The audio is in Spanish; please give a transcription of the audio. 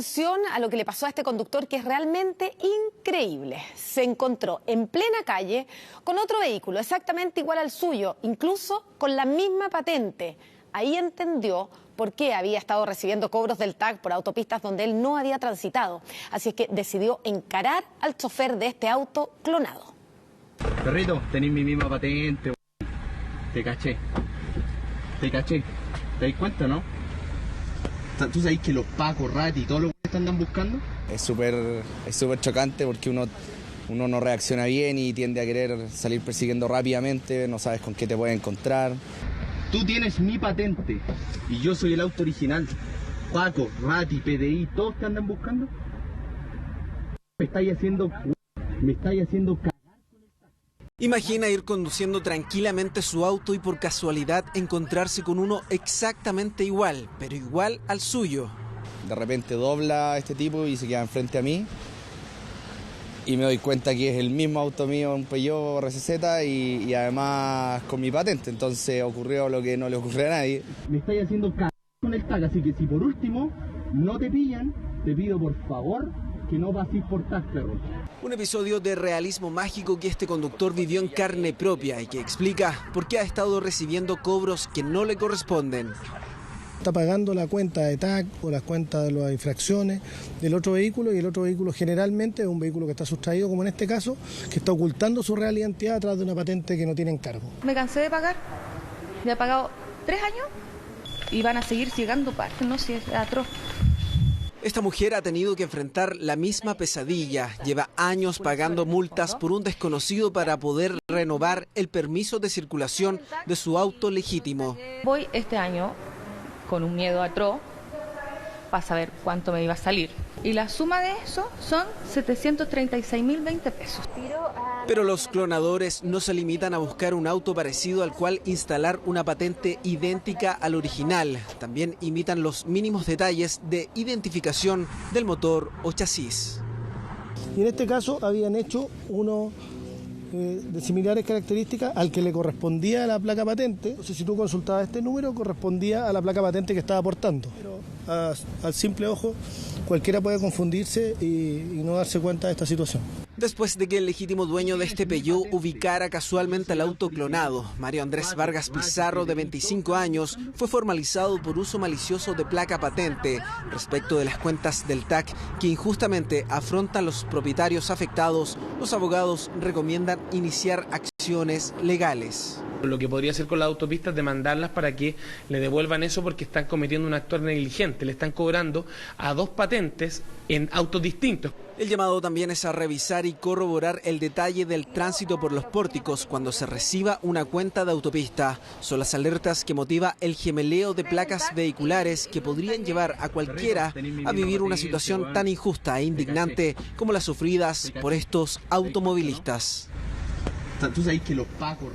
Atención a lo que le pasó a este conductor, que es realmente increíble. Se encontró en plena calle con otro vehículo exactamente igual al suyo, incluso con la misma patente. Ahí entendió por qué había estado recibiendo cobros del TAC por autopistas donde él no había transitado. Así es que decidió encarar al chofer de este auto clonado. Perrito, tenés mi misma patente. Te caché. Te caché. ¿Te das cuenta, no? ¿Tú sabes que los pacos, Rati y todos los que te andan buscando? Es súper chocante porque uno no reacciona bien y tiende a querer salir persiguiendo rápidamente, no sabes con qué te puedes encontrar. Tú tienes mi patente y yo soy el auto original. Paco, Rati, PDI, todos te andan buscando. Me estáis haciendo Imagina ir conduciendo tranquilamente su auto y por casualidad encontrarse con uno exactamente igual, pero igual al suyo. De repente dobla este tipo y se queda enfrente a mí y me doy cuenta que es el mismo auto mío, un Peugeot RCZ y además con mi patente. Entonces ocurrió lo que no le ocurrió a nadie. Me estáis haciendo con el tag, así que si por último no te pillan, te pido por favor que no pases por tag, perro. Un episodio de realismo mágico que este conductor vivió en carne propia y que explica por qué ha estado recibiendo cobros que no le corresponden. Está pagando la cuenta de TAC o las cuentas de las infracciones del otro vehículo, y el otro vehículo generalmente es un vehículo que está sustraído, como en este caso, que está ocultando su real identidad atrás de una patente que no tiene encargo. Me cansé de pagar, ya he pagado 3 años y van a seguir llegando partes, no sé, es atroz. Esta mujer ha tenido que enfrentar la misma pesadilla. Lleva años pagando multas por un desconocido para poder renovar el permiso de circulación de su auto legítimo. Voy este año con un miedo atroz para saber cuánto me iba a salir. Y la suma de eso son 736.020 pesos. Pero los clonadores no se limitan a buscar un auto parecido al cual instalar una patente idéntica al original. También imitan los mínimos detalles de identificación del motor o chasis. Y en este caso habían hecho uno de similares características al que le correspondía a la placa patente. Entonces, si tú consultabas este número, correspondía a la placa patente que estaba portando. Pero al simple ojo, cualquiera puede confundirse y no darse cuenta de esta situación. Después de que el legítimo dueño de este Peugeot ubicara casualmente el auto clonado, Mario Andrés Vargas Pizarro, de 25 años, fue formalizado por uso malicioso de placa patente respecto de las cuentas del TAC que injustamente afrontan los propietarios afectados. Los abogados recomiendan iniciar acciones legales. Lo que podría hacer con las autopistas es demandarlas para que le devuelvan eso, porque están cometiendo un acto negligente, le están cobrando a 2 patentes en autos distintos. El llamado también es a revisar y corroborar el detalle del tránsito por los pórticos cuando se reciba una cuenta de autopista. Son las alertas que motiva el gemeleo de placas vehiculares que podrían llevar a cualquiera a vivir una situación tan injusta e indignante como las sufridas por estos automovilistas. Tú sabes que los pacos,